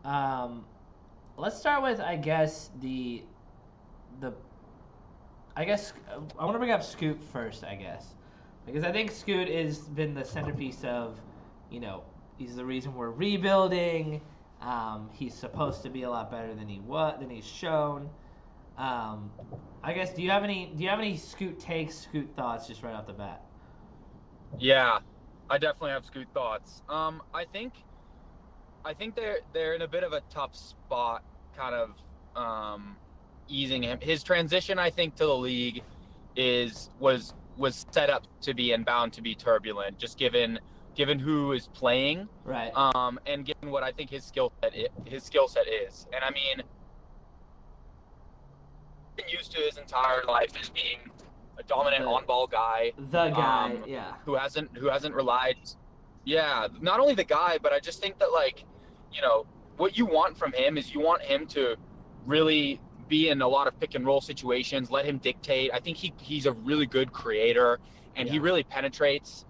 Um, let's start with, I guess, the I guess I want to bring up Scoot first, I guess, because I think Scoot has been the centerpiece of, you know, he's the reason we're rebuilding. He's supposed to be a lot better than he's shown. Um, I guess do you have any Scoot takes, Scoot thoughts just right off the bat? Yeah, I definitely have Scoot thoughts. I think they're in a bit of a tough spot, kind of easing him. His transition, I think, to the league was set up to be and bound to be turbulent, just given who is playing, Right. and given what I think his skill set is. And I mean, been used to his entire life as being a dominant The on-ball guy, the guy, yeah. who hasn't relied. Yeah, not only the guy, but I just think that, like, you know, what you want from him is you want him to really be in a lot of pick and roll situations, let him dictate. I think he's a really good creator, and he Yeah. really penetrates.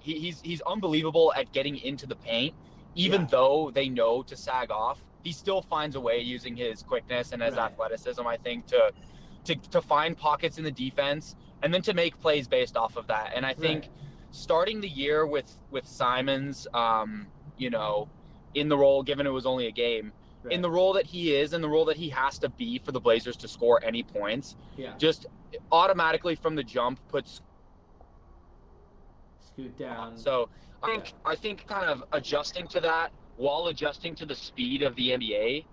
He's unbelievable at getting into the paint, even Yeah. though they know to sag off. He still finds a way using his quickness and his Right. athleticism, I think, to find pockets in the defense and then to make plays based off of that. And I Right. think starting the year with Simons, you know, in the role, given it was only a game, in Right. the role that he is, in the role that he has to be for the Blazers to score any points, Yeah. just automatically from the jump puts. Scoot down. So I Yeah. think I think kind of adjusting to that while adjusting to the speed of the NBA,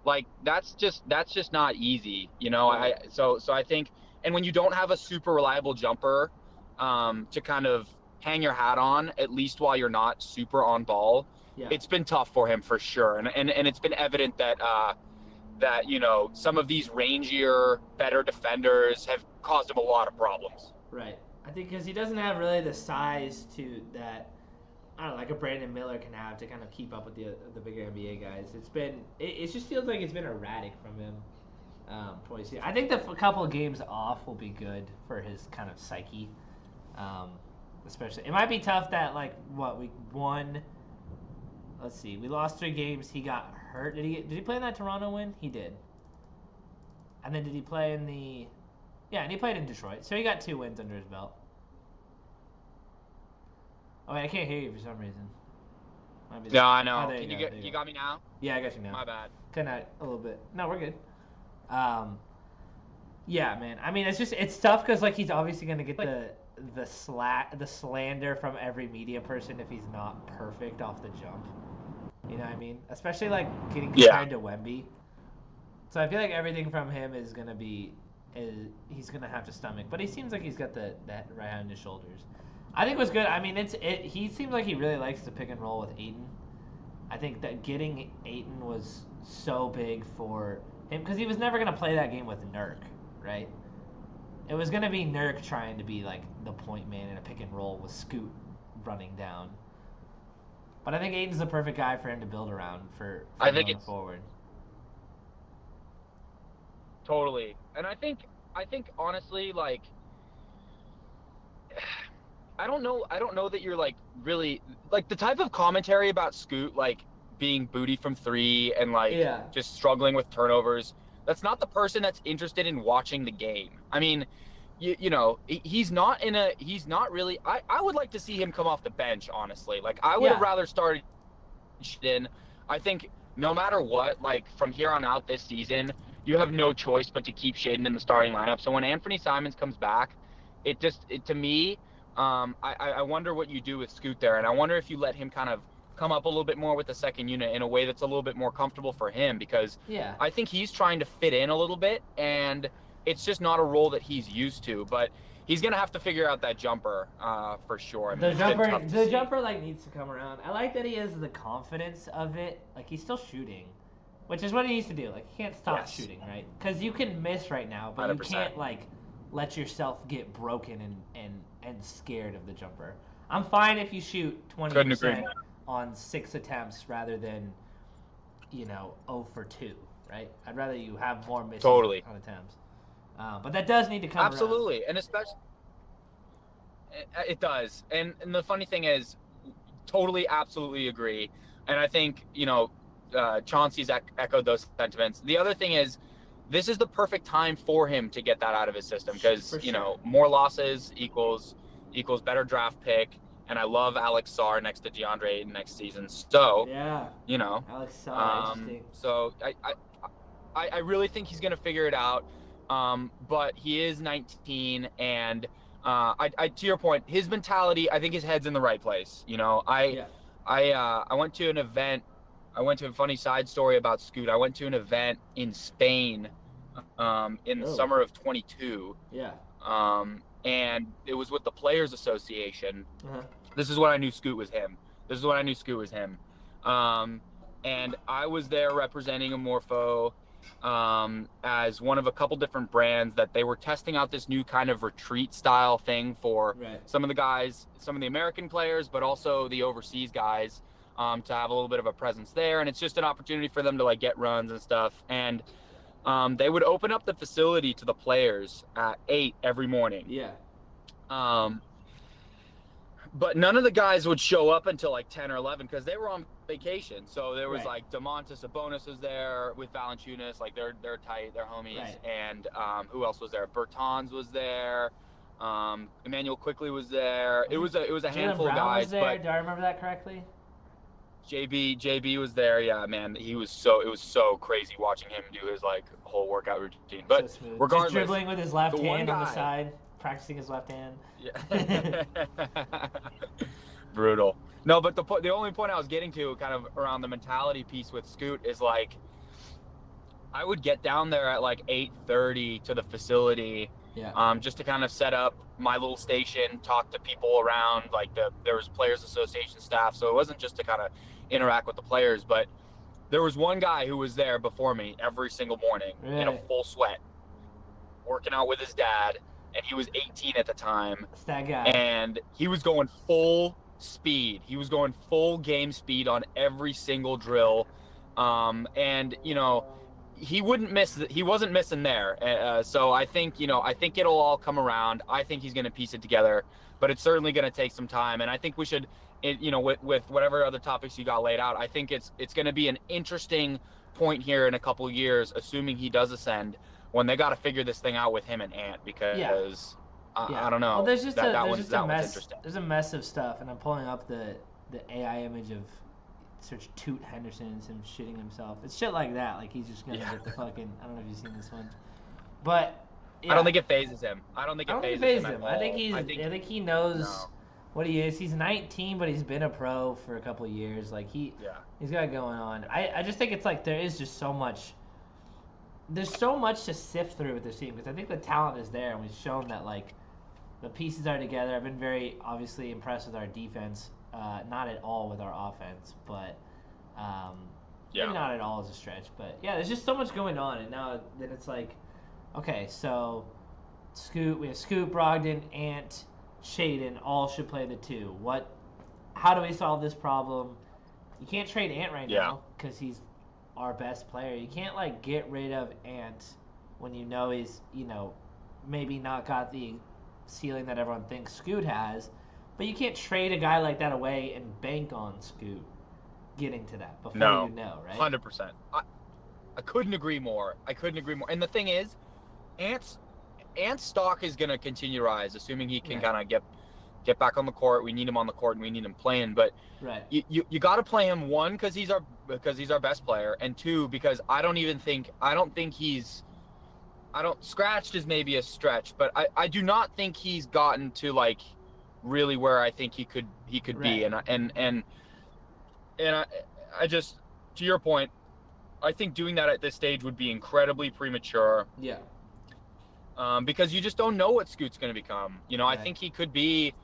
like that's just not easy, you know. Right. So I think, and when you don't have a super reliable jumper, to kind of hang your hat on, at least while you're not super on ball, Yeah. it's been tough for him for sure. And it's been evident that you know, some of these rangier, better defenders have caused him a lot of problems. Right. I think because he doesn't have really the size to that. I don't know, like a Brandon Miller can have to kind of keep up with the bigger NBA guys. It just feels like it's been erratic from him. Towards the I think the couple of games off will be good for his kind of psyche. Um, Especially, it might be tough that like what we won. Let's see, we lost 3 games. He got hurt. Did he play in that Toronto win? He did. And then did he play in the? Yeah, and he played in Detroit, so he got 2 wins under his belt. Oh wait, I can't hear you for some reason. Might be Yeah, I Oh, know. there you Can you go. There get you you go. got me now? Yeah, I got you now. My bad. Kind of a little bit. No, we're good. Um, yeah, man. I mean, it's tough because like he's obviously gonna get the slander from every media person if he's not perfect off the jump. You know what I mean? Especially like getting Yeah. compared to Wemby. So I feel like everything from him is gonna be he's gonna have to stomach. But he seems like he's got that right on his shoulders. I think what's good. I mean, he seems like he really likes to pick and roll with Ayton. I think that getting Ayton was so big for him because he was never gonna play that game with Nurk, right? It was gonna be Nurk trying to be like the point man in a pick and roll with Scoot running down. But I think Aiden's the perfect guy for him to build around for I think going it's forward. totally. And I think honestly, like, I don't know that you're like really like the type of commentary about Scoot, like being booty from three and like Yeah. just struggling with turnovers. That's not the person that's interested in watching the game. I mean, you know, he's not really. I would like to see him come off the bench, honestly. Like, I would have Yeah. rather started in. I think no matter what, like from here on out this season, you have no choice but to keep Shaedon in the starting lineup. So when Anthony Simons comes back, to me, I wonder what you do with Scoot there, and I wonder if you let him kind of come up a little bit more with the second unit in a way that's a little bit more comfortable for him, because Yeah. I think he's trying to fit in a little bit, and it's just not a role that he's used to. But he's gonna have to figure out that jumper, for sure. I mean, The it's been jumper, tough to the see. jumper like needs to come around. I like that he has the confidence of it. Like he's still shooting, which is what he needs to do. Like you can't stop Yes. shooting, right? Because you can miss right now, but you 100%. can't like let yourself get broken and scared of the jumper. I'm fine if you shoot Couldn't agree 20% more. on 6 attempts rather than 0 for 2, right? I'd rather you have more misses Totally. on attempts. But that does need to come around. Absolutely, and especially it does. And the funny thing is, totally, absolutely agree. And I think, Chauncey's echoed those sentiments. The other thing is, this is the perfect time for him to get that out of his system because, more losses equals better draft pick. And I love Alex Sarr next to DeAndre Ayton next season. So, Alex Sarr, interesting. So I really think he's going to figure it out. But he is 19, and to your point, his mentality, I think his head's in the right place. I went to an event. I went to a funny side story about Scoot. I went to an event in Spain in the summer of 22. Yeah. And it was with the Players Association. This is when I knew Scoot was him. And I was there representing Amorpho as one of a couple different brands that they were testing out this new kind of retreat style thing for some of the guys, some of the American players, but also the overseas guys to have a little bit of a presence there. And it's just an opportunity for them to like get runs and stuff. And they would open up the facility to the players at 8 every morning. Yeah. But none of the guys would show up until like 10 or 11 because they were on vacation. So there was like Domantas Sabonis was there with Valanciunas, like they're tight, they're homies. Right. And who else was there? Bertans was there. Emmanuel Quickly was there. It was a handful of guys. Was there. But do I remember that correctly? JB was there. Yeah, man, it was so crazy watching him do his like whole workout routine. But so regardless, just dribbling with his left hand on the side, practicing his left hand. Yeah. Brutal. No, but the only point I was getting to kind of around the mentality piece with Scoot is like I would get down there at like 8:30 to the facility. Yeah. Just to kind of set up my little station, talk to people around, like there was Players Association staff, so it wasn't just to kind of interact with the players, but there was one guy who was there before me every single morning in a full sweat, working out with his dad, and he was 18 at the time. That's that guy. And he was going full speed. He was going full game speed on every single drill. And, he wouldn't miss. He wasn't missing there. So I think it'll all come around. I think he's going to piece it together, but it's certainly going to take some time. And I think we should, with whatever other topics you got laid out, I think it's going to be an interesting point here in a couple of years, assuming he does ascend, when they got to figure this thing out with him and Ant, because I don't know. Well, there's just one's interesting. There's a mess of stuff, and I'm pulling up the AI image of search Toot Henderson and him shitting himself. It's shit like that. Like he's just gonna get the fucking. I don't know if you've seen this one, but I don't think it phases him. I don't think it phases him. I think he knows what he is. He's 19, but he's been a pro for a couple of years. Like he's got it going on. I just think it's like there is just so much. There's so much to sift through with this team because I think the talent is there, and we've shown that like the pieces are together. I've been very obviously impressed with our defense. Not at all with our offense, but maybe not at all is a stretch. But yeah, there's just so much going on, and now then it's like, okay, so we have Scoot, Brogdon, Ant, Shaedon, all should play the 2. How do we solve this problem? You can't trade Ant right now because he's our best player. You can't like get rid of Ant when he's maybe not got the ceiling that everyone thinks Scoot has. But you can't trade a guy like that away and bank on Scoot getting to that before right? 100%. I couldn't agree more. And the thing is, Ant's stock is going to continue to rise, assuming he can kind of get back on the court. We need him on the court, and we need him playing. But you got to play him, one, because he's our best player, and 2, because I don't think he's scratched is maybe a stretch, but I do not think he's gotten to like really where I think he could be, and I just, to your point, I think doing that at this stage would be incredibly premature. Yeah. Because you just don't know what Scoot's going to become. I think he could be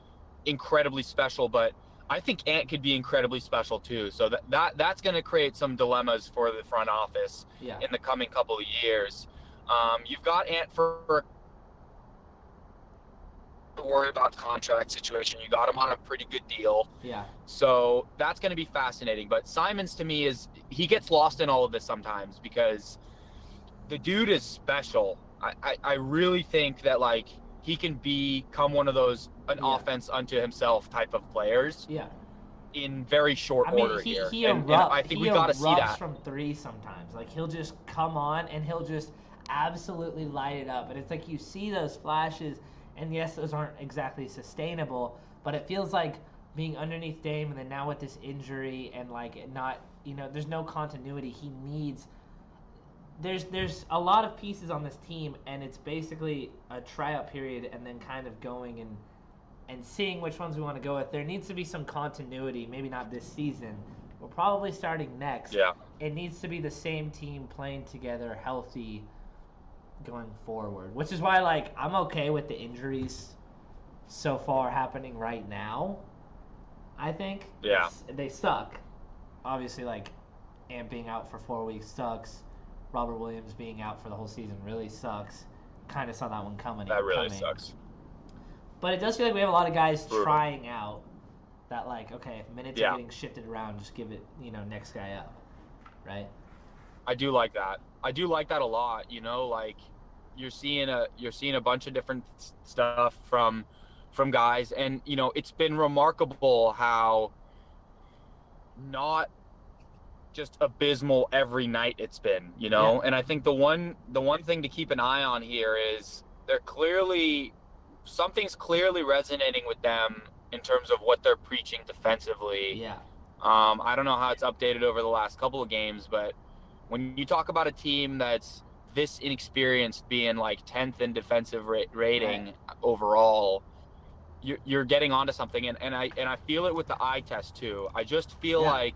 incredibly special, but I think Ant could be incredibly special too. So that's going to create some dilemmas for the front office in the coming couple of years. You've got Ant for to worry about the contract situation. You got him on a pretty good deal. Yeah. So that's going to be fascinating. But Simons, to me, he gets lost in all of this sometimes because the dude is special. I really think that like he can become one of those offense unto himself type of players. Yeah. in very short I mean, order he here. he And erupt I think he we got to see erupts that. from three sometimes. Like he'll just come on and he'll just absolutely light it up. And it's like you see those flashes, and yes, those aren't exactly sustainable, but it feels like being underneath Dame, and then now with this injury and like not, there's no continuity. He needs. There's a lot of pieces on this team, and it's basically a tryout period, and then kind of going and seeing which ones we want to go with. There needs to be some continuity, maybe not this season. We're probably starting next. Yeah. It needs to be the same team playing together, healthy, going forward. Which is why, like, I'm okay with the injuries so far happening right now. I think. Yeah. They suck. Obviously, like, Ant being out for 4 weeks sucks. Robert Williams being out for the whole season really sucks. Kind of saw that one coming. That really sucks. But it does feel like we have a lot of guys Brutal. trying out that, like, okay, if minutes are getting shifted around, just give it, next guy up, right? I do like that. I do like that a lot. Like you're seeing a bunch of different stuff from guys, and it's been remarkable how not just abysmal every night it's been. Yeah. And I think the one thing to keep an eye on here is something's clearly resonating with them in terms of what they're preaching defensively. Yeah. I don't know how it's updated over the last couple of games, but when you talk about a team that's this inexperienced, being like 10th in defensive rating overall, you're getting onto something, and I feel it with the eye test too. I just feel like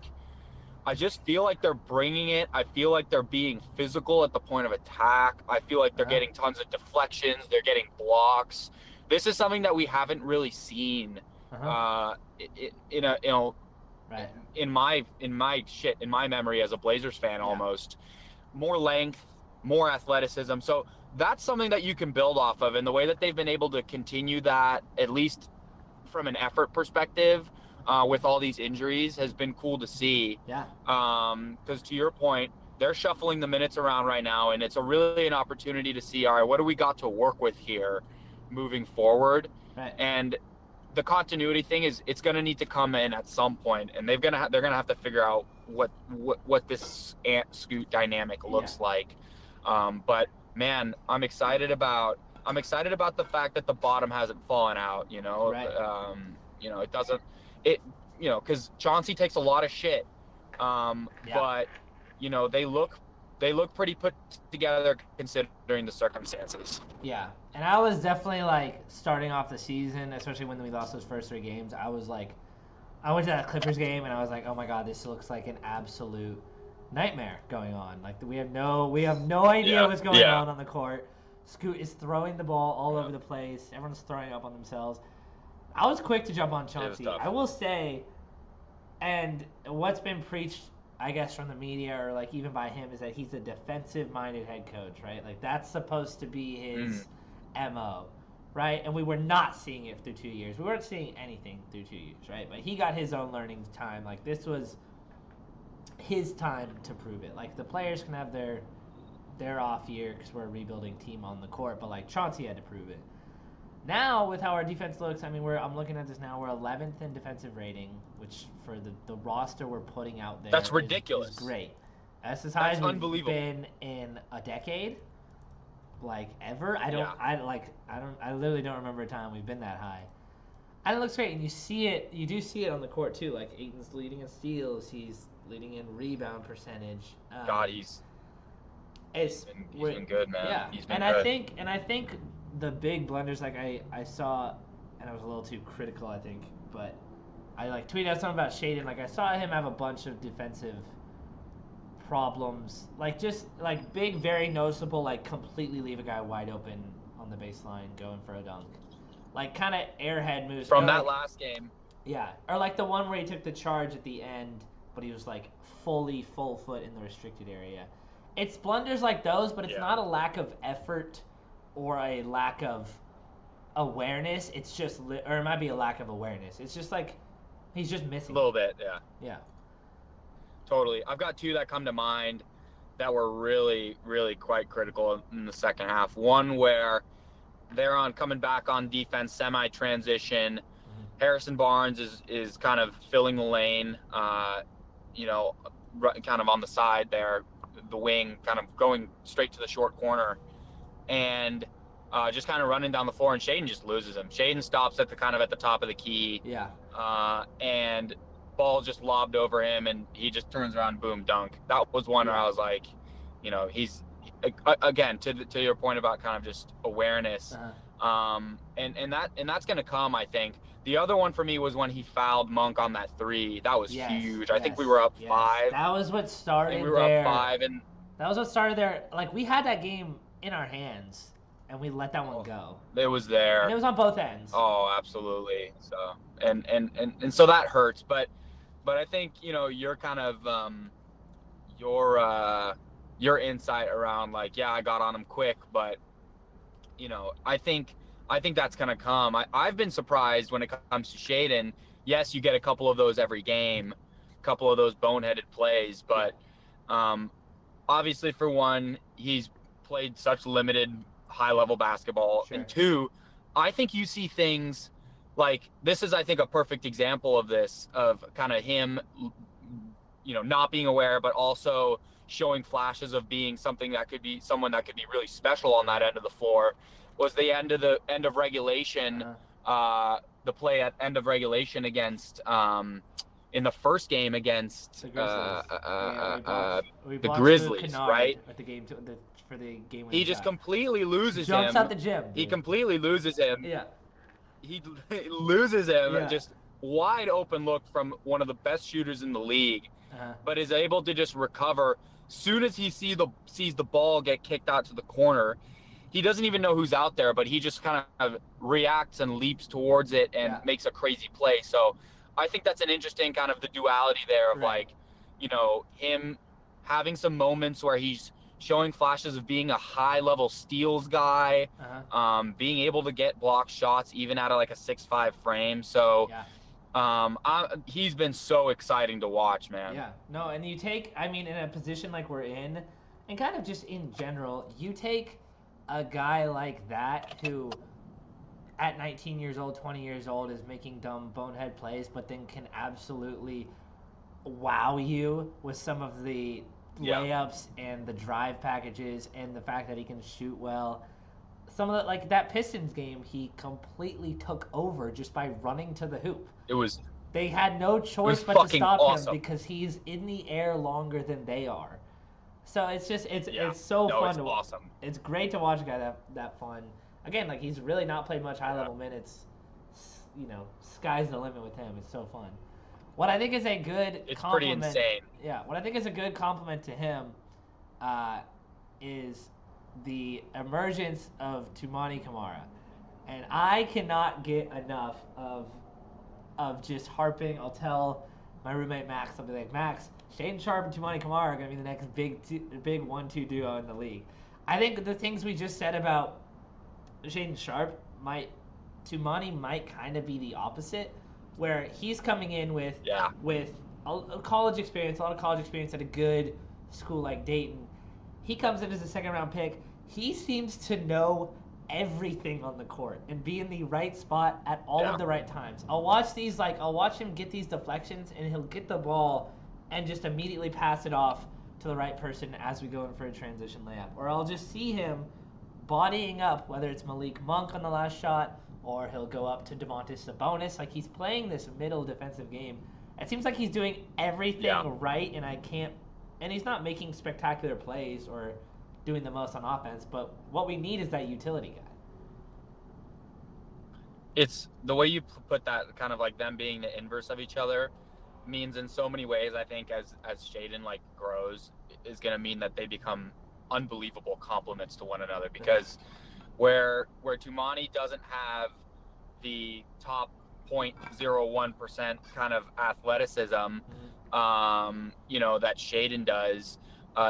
they're bringing it. I feel like they're being physical at the point of attack. I feel like they're getting tons of deflections. They're getting blocks. This is something that we haven't really seen in my memory as a Blazers fan. Almost more length, more athleticism. So that's something that you can build off of, and the way that they've been able to continue that, at least from an effort perspective, with all these injuries, has been cool to see. Yeah. Because to your point, they're shuffling the minutes around right now, and it's really an opportunity to see, all right, what do we got to work with here moving forward? Right. And the continuity thing it's going to need to come in at some point, and they're going to have to figure out what this Ant Scoot dynamic looks like. But man, I'm excited about the fact that the bottom hasn't fallen out. Right. It doesn't. Because Chauncey takes a lot of shit, but they look pretty put together considering the circumstances. Yeah, and I was definitely like starting off the season, especially when we lost those first 3 games. I was like, I went to that Clippers game and I was like, oh my god, this looks like an absolute nightmare going on. Like we have no idea what's going on the court. Scoot is throwing the ball all over the place. Everyone's throwing up on themselves. I was quick to jump on Chauncey. I will say, and what's been preached, I guess, from the media or like even by him, is that he's a defensive-minded head coach, right? Like that's supposed to be his MO, right? And we were not seeing it through 2 years. We weren't seeing anything through 2 years, right? But he got his own learning time. Like this was his time to prove it. Like the players can have their off year because we're a rebuilding team on the court, but like Chauncey had to prove it. Now, with how our defense looks, I mean, I'm looking at this now. We're 11th in defensive rating, which for the roster we're putting out there, that's ridiculous. Is great. That's as high as we've been in a decade, like ever. I literally don't remember a time we've been that high. And it looks great, and you do see it on the court too. Like Ayton's leading in steals, he's leading in rebound percentage. God, he's been good, man. Yeah, he's been good. I think the big blunders, like I saw, and I was a little too critical, I think, but I like tweeted out something about Shaedon. Like I saw him have a bunch of defensive problems, like just like big, very noticeable, like completely leave a guy wide open on the baseline going for a dunk, like kind of airhead moves from that last game. Yeah, or like the one where he took the charge at the end, but he was like full foot in the restricted area. It's blunders like those, but it's not a lack of effort or a lack of awareness. It's just, or it might be a lack of awareness. It's just like he's just missing a little bit. Yeah. Yeah. Totally. I've got 2 that come to mind that were really, really quite critical in the second half. One where they're coming back on defense, semi-transition, Harrison Barnes is kind of filling the lane, you know, kind of on the side there, the wing, kind of going straight to the short corner, and just kind of running down the floor, and Shaedon just loses him. Shaedon stops at the top of the key, and ball just lobbed over him, and he just turns around, boom, dunk. That was one where I was like, you know, he's again to your point about kind of just awareness, and that's gonna come, I think. The other one for me was when he fouled Monk on that three. That was huge. I think we were up 5. That was what started. We were up 5, and that was what started there. Like, we had that game in our hands, and we let that one go. It was there. And it was on both ends. Oh, absolutely. So and so that hurts, but I think, you know, you're kind of your insight around, like, yeah, I got on him quick, but, you know, I think that's gonna come. I've been surprised when it comes to Shaedon. Yes, you get a couple of those every game, a couple of those boneheaded plays, but obviously, for one, he's played such limited high-level basketball, and 2, I think you see things like this is, I think, a perfect example of this, of kind of him, you know, not being aware, but also showing flashes of being someone that could be really special on that end of the floor. Was the end of regulation, the play at end of regulation against in the first game against the Grizzlies, right? At the game for the game. He just completely loses him. Jumps out the gym. Dude. He completely loses him. Yeah. He loses him. Yeah. Just wide open look from one of the best shooters in the league, but is able to just recover. Soon as he sees the ball get kicked out to the corner, he doesn't even know who's out there, but he just kind of reacts and leaps towards it and makes a crazy play. So I think that's an interesting kind of the duality there of like, you know, him having some moments where he's showing flashes of being a high-level steals guy, being able to get block shots even out of like a 6'5" frame. So he's been so exciting to watch, man. Yeah, no, and you take, I mean, in a position like we're in, and kind of just in general, you take a guy like that who at 19 years old, 20 years old is making dumb bonehead plays, but then can absolutely wow you with some of the layups and the drive packages and the fact that he can shoot well. Some of the, like that Pistons game, he completely took over just by running to the hoop. They had no choice but to stop him because he's in the air longer than they are. So it's just it's so fun to watch. Awesome. It's great to watch a guy that fun. Again, like he's really not played much high level minutes. You know, sky's the limit with him. It's so fun. What I think is a good pretty insane. Yeah, what I think is a good compliment to him is the emergence of Toumani Camara. And I cannot get enough of just harping. I'll tell my roommate Max, I'll be like, Max, Shaedon Sharpe and Toumani Camara are going to be the next big 1-2 duo in the league. I think the things we just said about Shaedon Sharpe Toumani might kind of be the opposite, where he's coming in with a college experience, a lot of college experience at a good school like Dayton. He comes in as a second-round pick. He seems to know everything on the court and be in the right spot at all of the right times. I'll watch him get these deflections, and he'll get the ball and just immediately pass it off to the right person as we go in for a transition layup. Or I'll just see him bodying up, whether it's Malik Monk on the last shot, or he'll go up to Domantas Sabonis. Like, he's playing this middle defensive game. It seems like he's doing everything right, and he's not making spectacular plays or doing the most on offense, but what we need is that utility guy. It's the way you put that, kind of like them being the inverse of each other, means in so many ways, I think, as Shaedon like grows, is going to mean that they become unbelievable complements to one another, because where Toumani doesn't have the top 0.01% kind of athleticism, you know, that Shaedon does,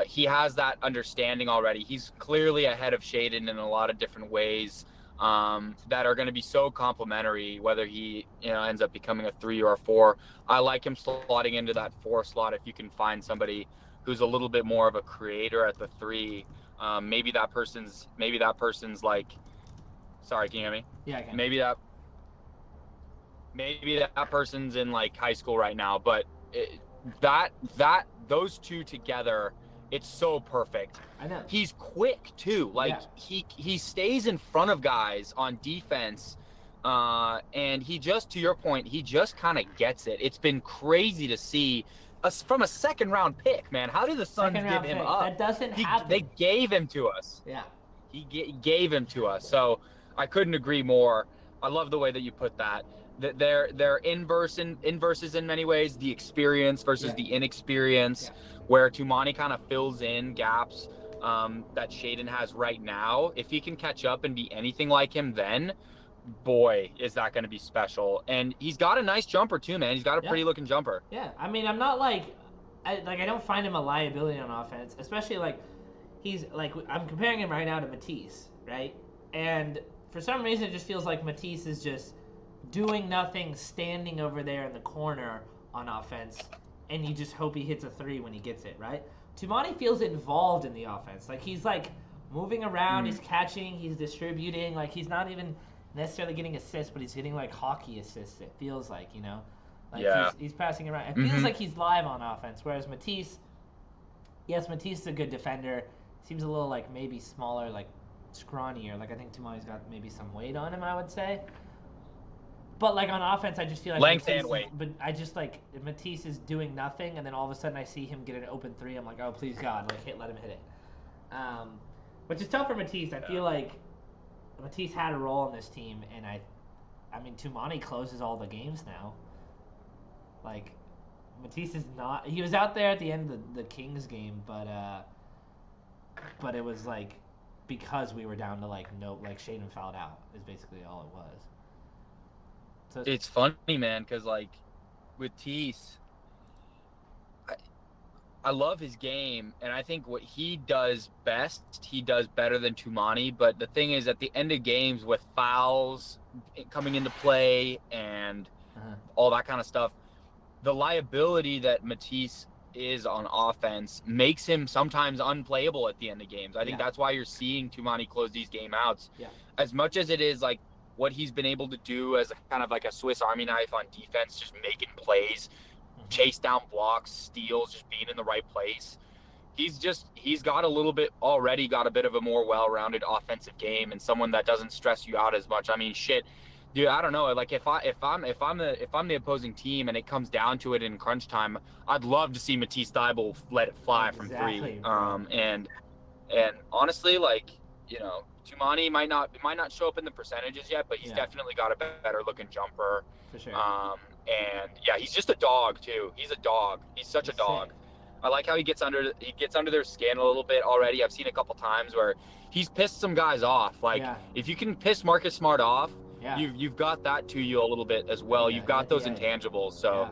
he has that understanding already. He's clearly ahead of Shaedon in a lot of different ways that are going to be so complementary, whether he, you know, ends up becoming a 3 or a 4. I like him slotting into that 4 slot if you can find somebody who's a little bit more of a creator at the 3. Maybe that person's like, sorry, can you hear me? Yeah, I can. Maybe maybe that person's in like high school right now, but those two together, it's so perfect. I know. He's quick too. Like he stays in front of guys on defense. And he just, to your point, he just kind of gets it. It's been crazy to see us from a second-round pick, man. How did the Suns give him up? That doesn't happen. They gave him to us. Yeah. He gave him to us. So I couldn't agree more. I love the way that you put that. They're inverses in many ways, the experience versus the inexperience, where Toumani kind of fills in gaps that Shaedon has right now. If he can catch up and be anything like him, then boy, is that going to be special. And he's got a nice jumper too, man. He's got a pretty looking jumper. Yeah, I mean, I'm not I don't find him a liability on offense, especially he's I'm comparing him right now to Matisse, right? And for some reason, it just feels like Matisse is just doing nothing, standing over there in the corner on offense, and you just hope he hits a three when he gets it, right? Toumani feels involved in the offense. He's moving around, he's catching, he's distributing. He's not even necessarily getting assists, but he's getting hockey assists. It feels he's passing around. It feels like he's live on offense. Whereas Matisse, Matisse is a good defender. Seems a little maybe smaller, scrawnier. I think Toumani's got maybe some weight on him, I would say. But on offense, I just feel length Matisse and weight. But I just Matisse is doing nothing, and then all of a sudden I see him get an open three. I'm like, oh please God, let him hit it. Which is tough for Matisse. I feel like Matisse had a role in this team, and I mean Toumani closes all the games now. Matisse is not. He was out there at the end of the Kings game, but it was because we were down to Shaedon fouled out is basically all it was. So it's funny, man, because with Tease, I love his game, and I think what he does best, he does better than Toumani. But the thing is, at the end of games with fouls coming into play and all that kind of stuff, the liability that Matisse is on offense makes him sometimes unplayable at the end of games. I think that's why you're seeing Toumani close these game outs. Yeah. As much as it is what he's been able to do as a kind of a Swiss Army knife on defense, just making plays, chase down blocks, steals, just being in the right place. He's got a bit of a more well-rounded offensive game, and someone that doesn't stress you out as much. I mean, shit, dude, I don't know. If I'm the opposing team and it comes down to it in crunch time, I'd love to see Matisse Thybulle let it fly from three. And honestly, Toumani might not show up in the percentages yet, but he's definitely got a better looking jumper. For sure. And he's just a dog too. He's a dog. He's such a dog. Sick. I like how he gets under their skin a little bit already. I've seen a couple times where he's pissed some guys off. If you can piss Marcus Smart off, you've got that to you a little bit as well. You've got those intangibles. So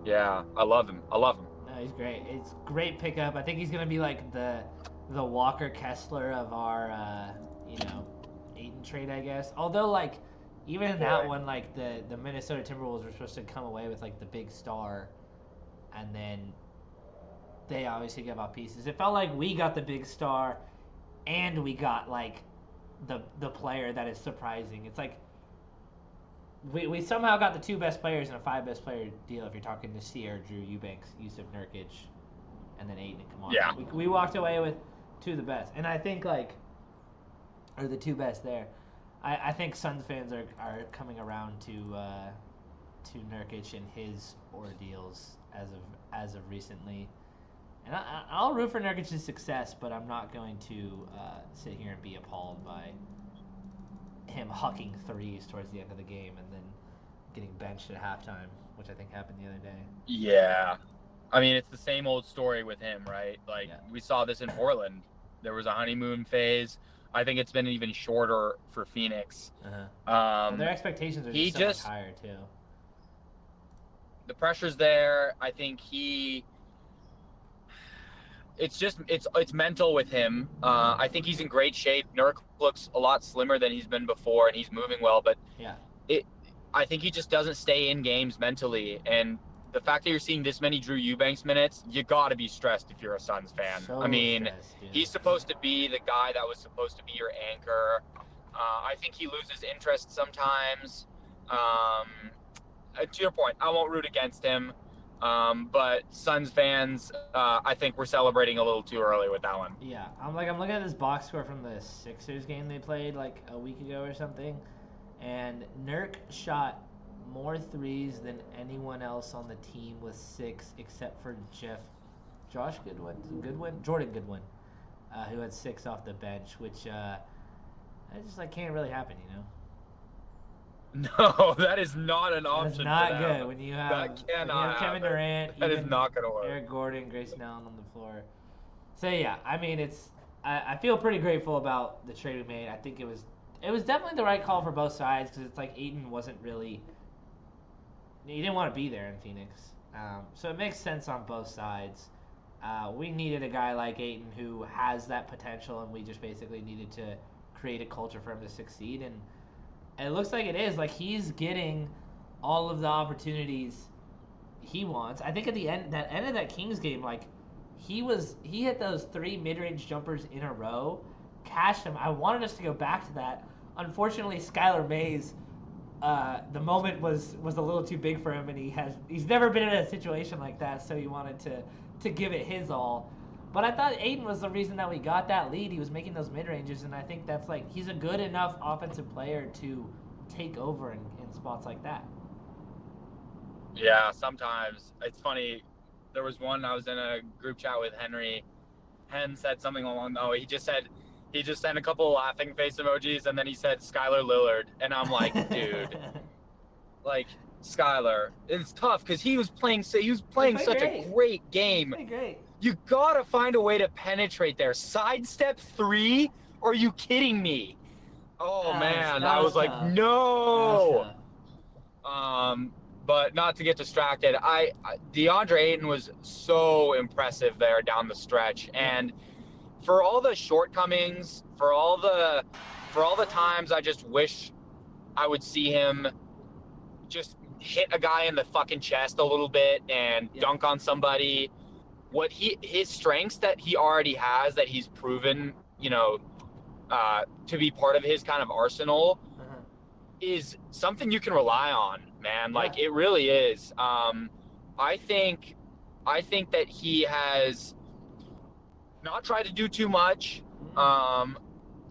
I love him. No, he's great. It's great pickup. I think he's gonna be the Walker Kessler of our Ayton trade, I guess. Although even in that one, the Minnesota Timberwolves were supposed to come away with the big star, and then they obviously give up pieces. It felt like we got the big star, and we got the player that is surprising. It's we somehow got the two best players in a 5 best player deal. If you're talking to Sear, Drew Eubanks, Yusuf Nurkic, and then Ayton and Kamara. Yeah. We walked away with two of the best, and I think or the two best there. I think Suns fans are coming around to Nurkic and his ordeals as of recently, and I'll root for Nurkic's success, but I'm not going to sit here and be appalled by him hucking threes towards the end of the game and then getting benched at halftime, which I think happened the other day. Yeah, I mean it's the same old story with him, right? We saw this in Portland. There was a honeymoon phase. I think it's been even shorter for Phoenix. Their expectations are just so much higher too. The pressure's there. I think it's mental with him. I think he's in great shape. Nurk looks a lot slimmer than he's been before, and he's moving well. But I think he just doesn't stay in games mentally. And the fact that you're seeing this many Drew Eubanks minutes, you got to be stressed if you're a Suns fan. So I mean, he's supposed to be the guy that was supposed to be your anchor. I think he loses interest sometimes. to your point, I won't root against him. But Suns fans, I think we're celebrating a little too early with that one. Yeah, I'm looking at this box score from the Sixers game they played like a week ago or something, and Nurk shot more threes than anyone else on the team with 6, except for Jordan Goodwin, who had 6 off the bench, which that just can't really happen, you know. No, that is not an option. That's not for them. good when you have, Kevin Durant, that is not going to work. Eric Gordon, Grayson Allen on the floor. So yeah, I mean I feel pretty grateful about the trade we made. I think it was definitely the right call for both sides because it's like Ayton wasn't really, he didn't want to be there in Phoenix, so it makes sense on both sides. We needed a guy like Ayton who has that potential, and we just basically needed to create a culture for him to succeed, and it looks like it is. Like, he's getting all of the opportunities he wants. I think at the end of that Kings game, like, he hit those 3 mid-range jumpers in a row, cashed them. I wanted us to go back to that. Unfortunately, Skylar Mays, the moment was a little too big for him, and he's never been in a situation like that, so he wanted to give it his all. But I thought Ayton was the reason that we got that lead. He was making those mid-ranges, and I think that's he's a good enough offensive player to take over in spots like that. Yeah, sometimes. It's funny. There was one, I was in a group chat with Henry. Hen said something along, he just sent a couple of laughing face emojis, and then he said Skylar Lillard. And I'm like, dude, Skylar, it's tough because he was playing such a great game. Great. You gotta find a way to penetrate there. Sidestep 3? Are you kidding me? Oh man, I was like, no. But not to get distracted, DeAndre Ayton was so impressive there down the stretch, and for all the shortcomings, for all the times I just wish I would see him just hit a guy in the fucking chest a little bit and dunk on somebody. His strengths that he already has, that he's proven, to be part of his kind of arsenal, is something you can rely on, man. Like, it really is. I think that he has not tried to do too much.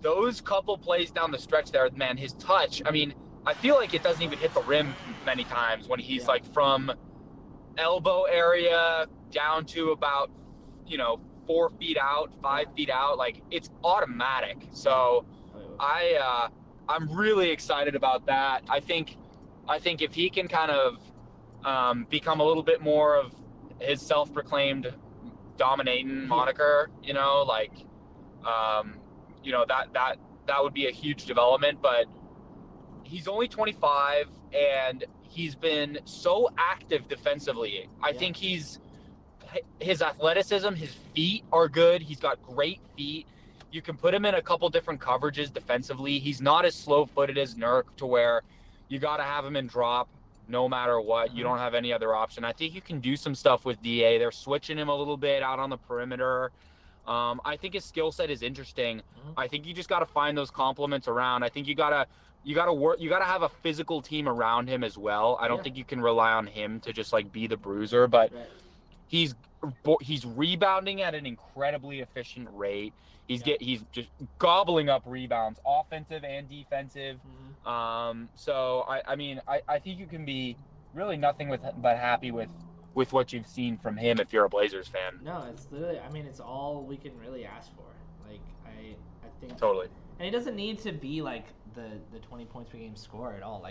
Those couple plays down the stretch there, man, his touch, I mean, I feel like it doesn't even hit the rim many times when he's from elbow area down to about 4 feet out, 5 feet out. Like, it's automatic. So I'm really excited about that. I think if he can kind of become a little bit more of his self-proclaimed DominAyton moniker, that would be a huge development. But he's only 25, and he's been so active defensively. I think his athleticism, his feet are good. He's got great feet. You can put him in a couple different coverages defensively. He's not as slow-footed as Nurk, to where you got to have him in drop no matter what. You don't have any other option. I think you can do some stuff with DA. They're switching him a little bit out on the perimeter. I think his skill set is interesting. I think you just got to find those complements around. I think you got to work. You got to have a physical team around him as well. I don't think you can rely on him to just be the bruiser, but he's rebounding at an incredibly efficient rate. He's just gobbling up rebounds, offensive and defensive. So I think you can be really nothing but happy with what you've seen from him if you're a Blazers fan. No, it's literally, it's all we can really ask for. I think totally. And he doesn't need to be the 20 points per game scorer at all.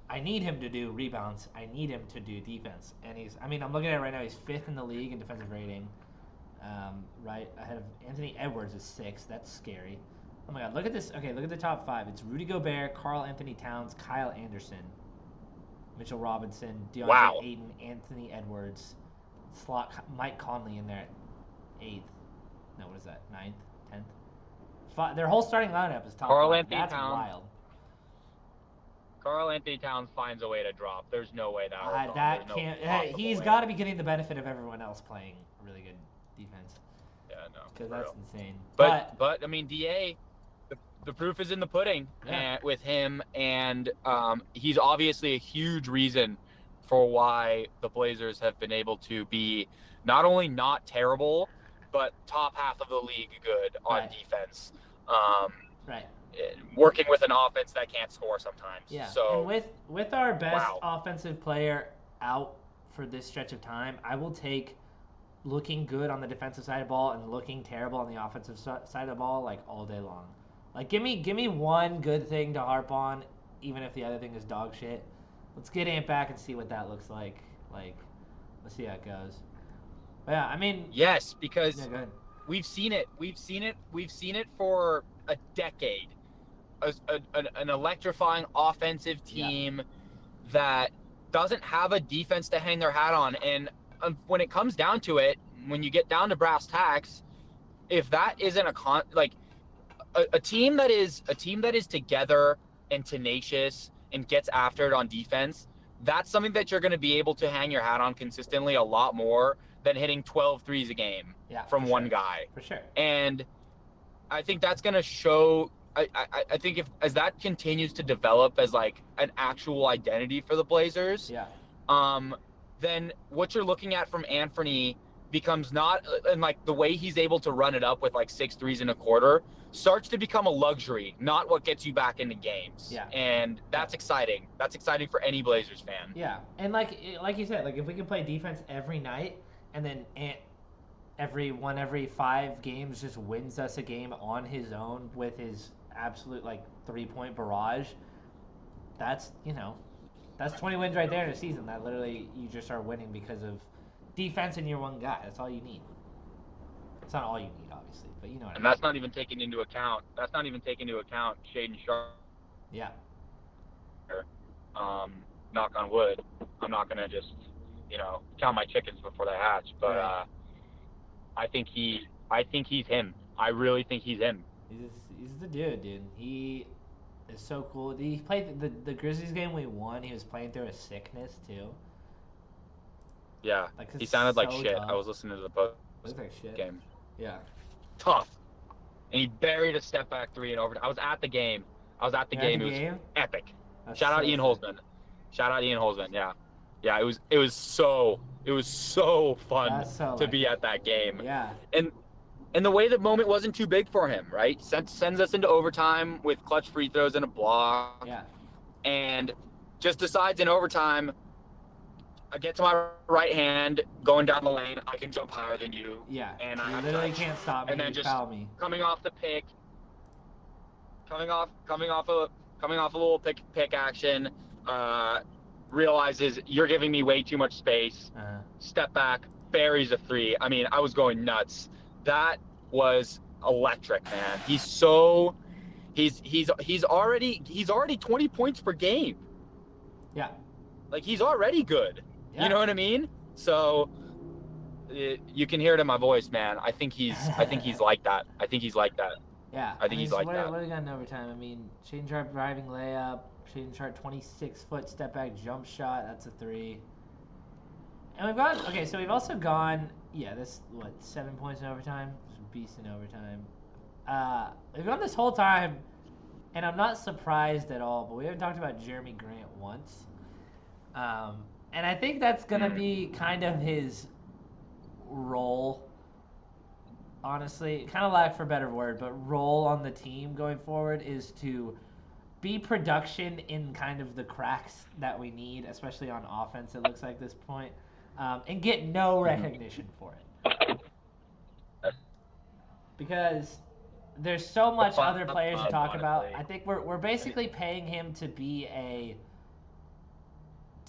I need him to do rebounds. I need him to do defense. And I'm looking at it right now. He's 5th in the league in defensive rating. Right ahead of Anthony Edwards is 6th. That's scary. Oh my God, look at this. Okay, look at the top 5. It's Rudy Gobert, Karl Anthony Towns, Kyle Anderson, Mitchell Robinson, DeAndre Ayton, Anthony Edwards, slot Mike Conley in there at 8th. No, what is that? 9th, 10th. Their whole starting lineup is top 5. That's wild. Karl Anthony Towns finds a way to drop. There's no way he's got to be getting the benefit of everyone else playing really good defense. Yeah, no. Because that's insane. But I mean, DA, the proof is in the pudding with him, and he's obviously a huge reason for why the Blazers have been able to be not only not terrible, but top half of the league good on defense. Right. Working with an offense that can't score sometimes. Yeah. So And with our best offensive player out for this stretch of time, I will take looking good on the defensive side of the ball and looking terrible on the offensive side of the ball like all day long. Like give me one good thing to harp on, even if the other thing is dog shit. Let's get Ant back and see what that looks like. Like, let's see how it goes. But yeah, I mean. Yes, because go ahead. We've seen it for a decade. An electrifying offensive team that doesn't have a defense to hang their hat on. And when it comes down to it, when you get down to brass tacks, if that isn't a team that is together and tenacious and gets after it on defense, that's something that you're going to be able to hang your hat on consistently a lot more than hitting 12 threes a game from one guy. For sure. And I think that's going to show. I think as that continues to develop as like an actual identity for the Blazers, then what you're looking at from Anthony becomes not, and like the way he's able to run it up with like 6 threes in a quarter starts to become a luxury, not what gets you back into games. Yeah. And that's exciting. That's exciting for any Blazers fan. Yeah. And like you said, like if we can play defense every night and then every 5 games just wins us a game on his own with his absolute like 3-point barrage, that's 20 wins right there in a season. That literally you just are winning because of defense and you're one guy. That's all you need. It's not all you need, obviously, but you know what I mean. And that's not even taking into account Shaedon Sharp. Yeah. Knock on wood. I'm not gonna just count my chickens before they hatch, but right. I think he's him. I really think he's him. He's the dude. He is so cool. He played the Grizzlies game we won. He was playing through a sickness too. Yeah, he sounded like shit. Tough. I was listening to the post game. Yeah. Tough. And he buried a step back 3 in overtime. I was at the game. It was epic. Shout out Ian Holzman. Yeah. Yeah, it was so fun to be at that game. Yeah. And the way the moment wasn't too big for him, right? Sends us into overtime with clutch free throws and a block. Yeah. And just decides in overtime, I get to my right hand, going down the lane, I can jump higher than you. Yeah. And you literally can't stop me. And then just foul me. Coming off the pick, coming off a little pick action, realizes you're giving me way too much space. Step back, buries a 3. I mean, I was going nuts. That was electric, man. He's already 20 points per game. Yeah. Like he's already good. Yeah. You know what I mean? So you can hear it in my voice, man. I think he's like that. Yeah. I think he's like that. What do we got in overtime? I mean, Shaedon Sharp driving layup, Shaedon Sharp 26-foot step back jump shot. That's a 3. And we've also gone, 7 points in overtime? It's a beast in overtime. We've gone this whole time, and I'm not surprised at all, but we haven't talked about Jeremy Grant once. And I think that's going to be kind of his role, honestly. Kind of lack for a better word, but role on the team going forward is to be production in kind of the cracks that we need, especially on offense, it looks like this point. And get no recognition for it. Because there's so much other players to talk about. I think we're basically paying him to be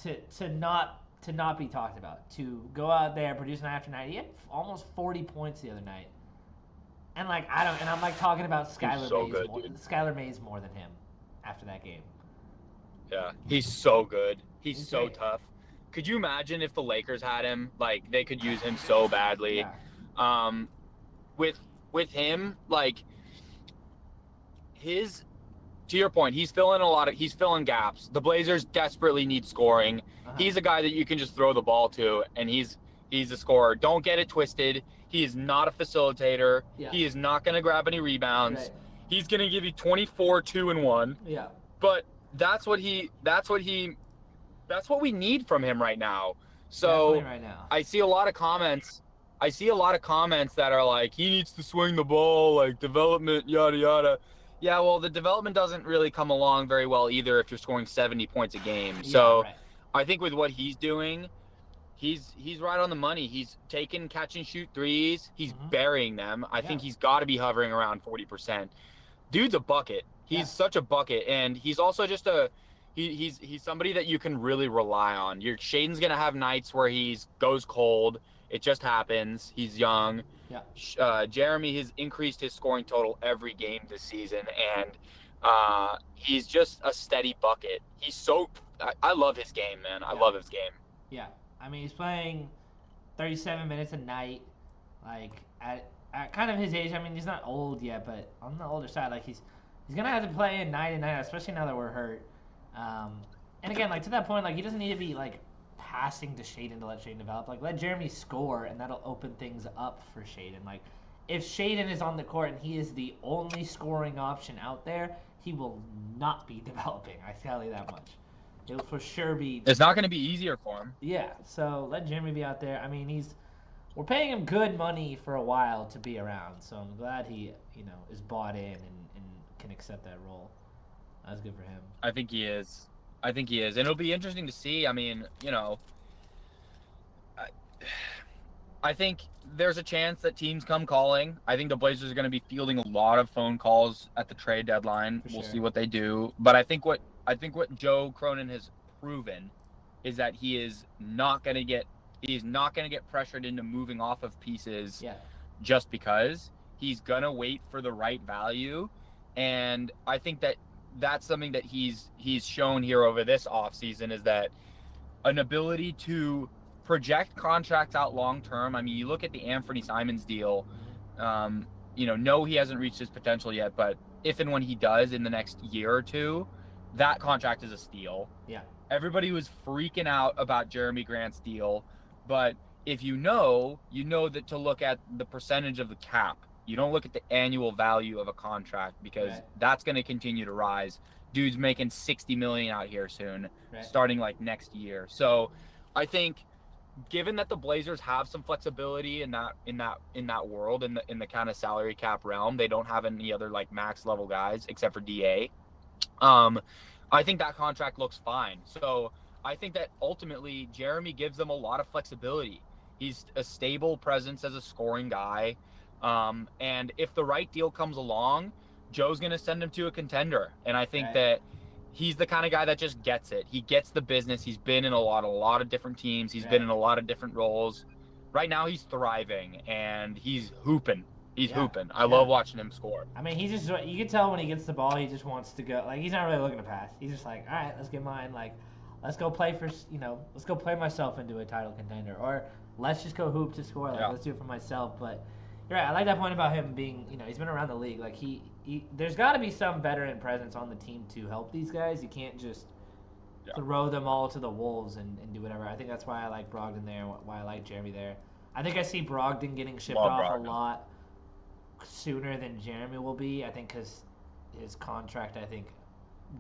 to not be talked about. To go out there, produce night after night. He had almost 40 points the other night. And I'm like talking about Skylar Mays more than him after that game. Yeah, he's so good. He's so tough. Could you imagine if the Lakers had him? Like, they could use him so badly. Yeah. With him, like, to your point, he's filling gaps. The Blazers desperately need scoring. He's a guy that you can just throw the ball to, and he's a scorer. Don't get it twisted. He is not a facilitator. Yeah. He is not going to grab any rebounds. Right. He's going to give you 24, 2, and 1. Yeah. But that's what he That's what we need from him right now. Definitely So right now. I see a lot of comments. I see a lot of comments that are like, he needs to swing the ball, like development, yada yada. Yeah, well, the development doesn't really come along very well either if you're scoring 70 points a game. Yeah, So right. I think with what he's doing, he's right on the money. He's taking catch and shoot threes. He's Mm-hmm. burying them. I Yeah. think he's got to be hovering around 40%. Dude's a bucket. He's Yeah. such a bucket, and he's also just a he's somebody that you can really rely on. Your Shaedon's gonna have nights where he's goes cold. It just happens. He's young. Yeah. Jeremy has increased his scoring total every game this season, and he's just a steady bucket. He's so I love his game, man. I love his game. Yeah. I mean, he's playing 37 minutes a night. Like at kind of his age. I mean, he's not old yet, but on the older side, like he's gonna have to play in night and night, especially now that we're hurt. And again, like to that point, like he doesn't need to be like passing to Shaedon to let Shaedon develop. Like let Jeremy score, and that'll open things up for Shaedon. Like if Shaedon is on the court and he is the only scoring option out there, he will not be developing. I tell you that much. He'll for sure be. It's not going to be easier for him. Yeah. So let Jeremy be out there. I mean, we're paying him good money for a while to be around. So I'm glad he is bought in and can accept that role. That's good for him. I think he is. And it'll be interesting to see. I mean, I think there's a chance that teams come calling. I think the Blazers are going to be fielding a lot of phone calls at the trade deadline. We'll see what they do. But I think what Joe Cronin has proven is that he is not going to get pressured into moving off of pieces just because. He's going to wait for the right value. And I think that that's something that he's shown here over this offseason is that an ability to project contracts out long term. I mean, you look at the Anthony Simons deal, no, he hasn't reached his potential yet, but if and when he does in the next year or two, that contract is a steal. Yeah. Everybody was freaking out about Jeremy Grant's deal, but if you know that to look at the percentage of the cap. You don't look at the annual value of a contract because that's going to continue to rise. Dude's making $60 million out here soon, starting like next year. So I think given that the Blazers have some flexibility in that world, in the kind of salary cap realm, they don't have any other like max level guys except for DA. I think that contract looks fine. So I think that ultimately Jeremy gives them a lot of flexibility. He's a stable presence as a scoring guy. And if the right deal comes along, Joe's going to send him to a contender. And I think that he's the kind of guy that just gets it. He gets the business. He's been in a lot of different teams. He's been in a lot of different roles. Right now he's thriving and he's hooping. He's hooping. I love watching him score. I mean, you can tell when he gets the ball, he just wants to go. Like, he's not really looking to pass. He's just like, all right, let's get mine. Like, let's go play let's go play myself into a title contender. Or let's just go hoop to score. Like, let's do it for myself. But you're right. I like that point about him being, he's been around the league. Like, there's got to be some veteran presence on the team to help these guys. You can't just throw them all to the wolves and do whatever. I think that's why I like Brogdon there, why I like Jeremy there. I think I see Brogdon getting shipped off a lot sooner than Jeremy will be. I think because his contract,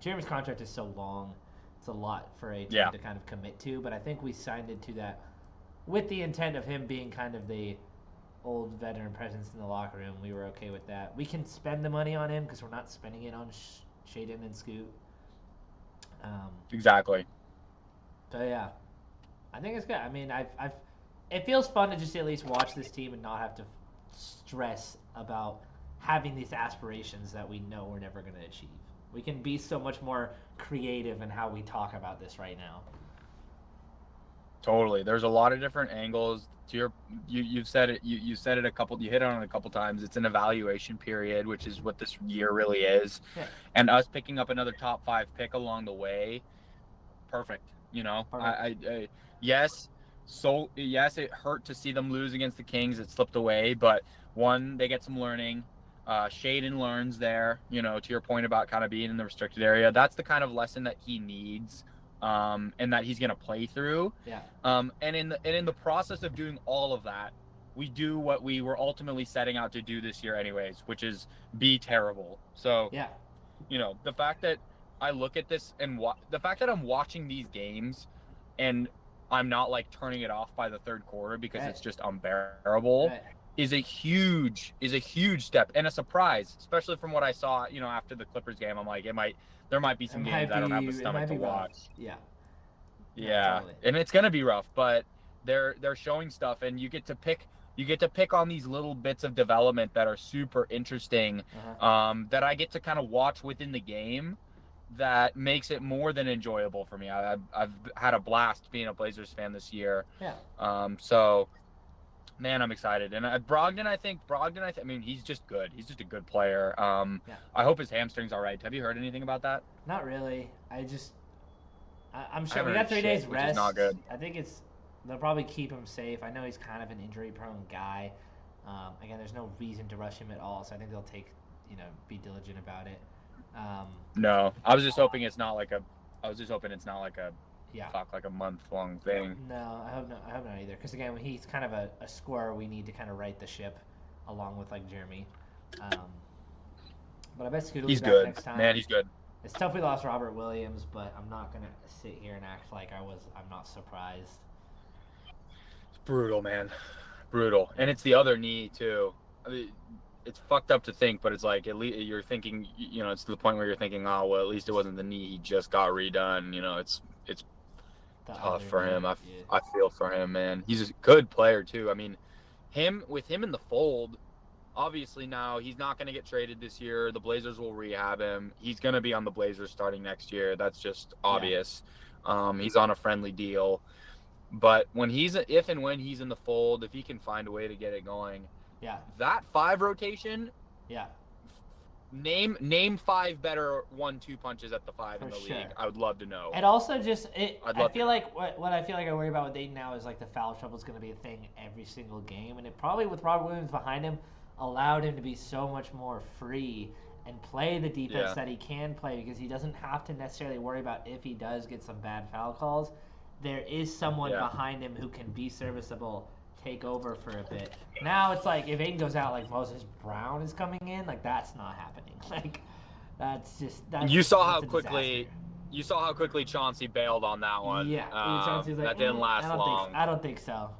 Jeremy's contract is so long. It's a lot for a team to kind of commit to. But I think we signed into that with the intent of him being kind of the old veteran presence in the locker room. We were okay with that. We can spend the money on him because we're not spending it on Shaedon and Scoot. Exactly. So yeah, I think it's good. I mean, it feels fun to just at least watch this team and not have to stress about having these aspirations that we know we're never going to achieve. We can be so much more creative in how we talk about this right now. Totally. There's a lot of different angles to you've said it. You said it you hit on it a couple times. It's an evaluation period, which is what this year really is. Yeah. And us picking up another top 5 pick along the way. Perfect. Perfect. Yes, it hurt to see them lose against the Kings. It slipped away, but one, they get some learning. Shaedon learns there, to your point about kind of being in the restricted area. That's the kind of lesson that he needs. And that he's going to play through. Yeah. And in the process of doing all of that, we do what we were ultimately setting out to do this year anyways, which is be terrible. So, yeah. The fact that I look at this and the fact that I'm watching these games and I'm not like turning it off by the third quarter because it's just unbearable, is a huge step and a surprise, especially from what I saw, after the Clippers game. I'm like, there might be some games I don't have the stomach to watch. Yeah. Yeah, totally. And it's gonna be rough, but they're showing stuff, and you get to pick on these little bits of development that are super interesting, that I get to kind of watch within the game. That makes it more than enjoyable for me. I've had a blast being a Blazers fan this year. Yeah. So, man, I'm excited. And Brogdon, I mean, he's just good. He's just a good player. I hope his hamstring's all right. Have you heard anything about that? Not really. I'm sure we got 3 days rest. Which is not good. I think they'll probably keep him safe. I know he's kind of an injury-prone guy. Again, there's no reason to rush him at all, so I think they'll be diligent about it. No, I was just hoping it's not like a yeah. like a month-long thing. No, I hope not either. Because again, when he's kind of a scorer, we need to kind of right the ship, along with like Jeremy. But I bet Scoot will be back next time. Man, he's good. It's tough we lost Robert Williams, but I'm not gonna sit here and act like I'm not surprised. It's brutal, man. Brutal. And it's the other knee too. I mean, it's fucked up to think, but it's like at least you're thinking, it's to the point where you're thinking, oh well, at least it wasn't the knee he just got redone. It's tough for him. I feel for him, man. He's a good player too. I mean, with him in the fold, obviously now he's not going to get traded this year. The Blazers will rehab him. He's going to be on the Blazers starting next year. That's just obvious. Yeah. He's on a friendly deal. But if and when he's in the fold, if he can find a way to get it going, that 5 rotation, name 5 better 1-2 punches at the 5 in the league. I would love to know. And also I feel like what I feel like I worry about with Ayton now is like the foul trouble is going to be a thing every single game, and it probably with Robert Williams behind him allowed him to be so much more free and play the defense that he can play, because he doesn't have to necessarily worry about if he does get some bad foul calls. There is someone behind him who can be serviceable, take over for a bit. Now it's like if Ayton goes out, like Moses Brown is coming in, like that's not happening. Like you saw how quickly Chauncey bailed on that one. Yeah, Chauncey's like, that didn't last long. I don't think so.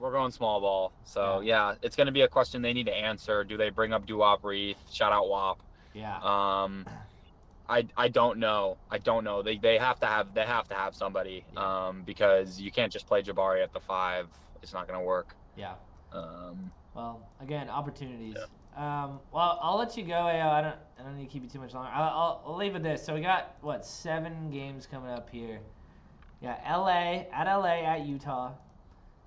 We're going small ball. So, it's going to be a question they need to answer. Do they bring up Duop Reith? Shout out Wop. Yeah. I don't know. They have to have somebody because you can't just play Jabari at the 5. It's not going to work. Yeah. Well, again, opportunities. Yeah. Well, I'll let you go, AO. I don't need to keep you too much longer. I'll leave with this. So we got 7 games coming up here. Yeah, LA, at Utah.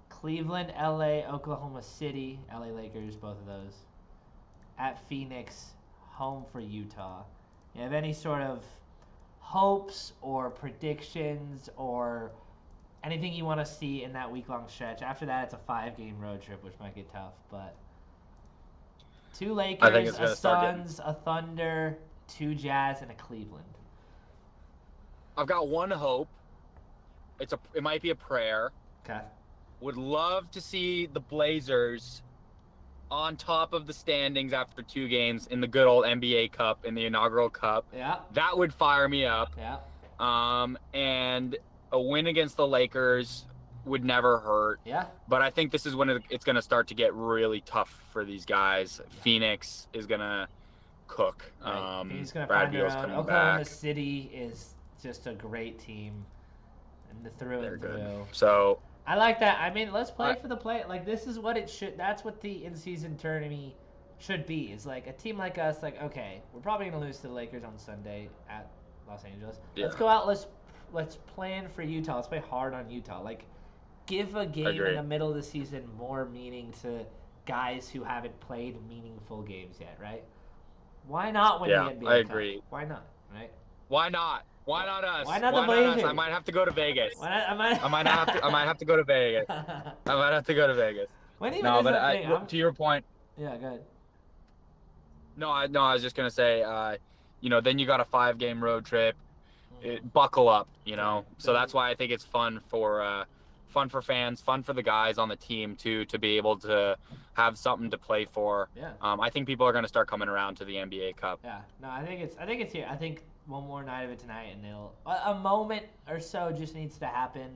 Cleveland, LA, Oklahoma City, LA Lakers, both of those. At Phoenix, home for Utah. You have any sort of hopes or predictions or anything you want to see in that week-long stretch? After that, it's a 5-game road trip, which might get tough. But 2 Lakers, a Suns, a Thunder, 2 Jazz, and a Cleveland. I've got one hope. It might be a prayer. Okay. Would love to see the Blazers on top of the standings after 2 games in the good old NBA Cup, in the inaugural Cup. Yeah. That would fire me up. Yeah. And a win against the Lakers would never hurt. Yeah. But I think this is when it's going to start to get really tough for these guys. Yeah. Phoenix is going to cook. Right. He's going to Brad find Beal's their own. coming Oklahoma back. City is just a great team. And They're and through. Good. So I like that. I mean, let's play for the play. Like, this is what it should. That's what the in-season tournament should be. Is like a team like us. Like, okay, we're probably gonna lose to the Lakers on Sunday at Los Angeles. Yeah. Let's go out. Let's plan for Utah. Let's play hard on Utah. Like, give a game in the middle of the season more meaning to guys who haven't played meaningful games yet, right? Why not win the NBA Cup? I agree. Why not, right? Why not? Why not us? Why not the Blazers? I might have to go to Vegas. I might have to go to Vegas. I might have to go to Vegas. When even is that thing? To your point. Yeah, go ahead. No, I was just gonna say, then you got a 5-game road trip. Buckle up, So that's why I think it's fun for fun for fans, fun for the guys on the team too, to be able to have something to play for. Yeah. I think people are going to start coming around to the NBA Cup. Yeah. No, I think it's here. I think one more night of it tonight, and a moment or so just needs to happen,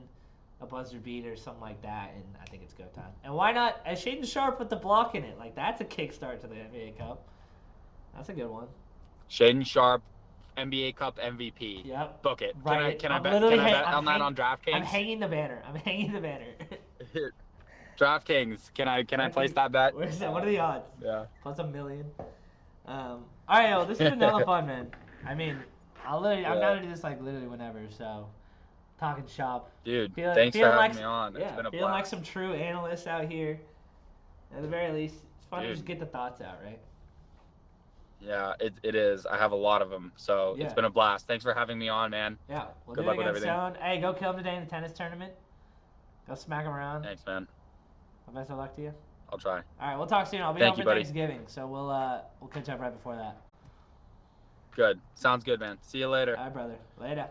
a buzzer beat or something like that, and I think it's go time. And why not? As Shaedon Sharp with the block in it, like that's a kickstart to the NBA Cup. That's a good one. Shaedon Sharp, NBA Cup MVP. Yep. Book it. Right. Can I bet on that on DraftKings? I'm hanging the banner. DraftKings. Can I place that bet? Where's that? What are the odds? Yeah. Plus $1 million. All right, yo, this has been hella fun, man. I mean, I'm down to do this like literally whenever. So, talking shop. Dude, thanks for having me on. It's been a feeling like blast. some true analysts out here. At the very least, it's fun to just get the thoughts out, right? Yeah, it is. I have a lot of them, so Yeah. It's been a blast. Thanks for having me on, man. Yeah. We'll Good do luck it with again everything. soon. Hey, go kill him today in the tennis tournament. Go smack him around. Thanks, man. Best of luck to you. I'll try. All right, we'll talk soon. I'll be Thank home you, for buddy. Thanksgiving, so we'll catch up right before that. Good. Sounds good, man. See you later. All right, brother. Later.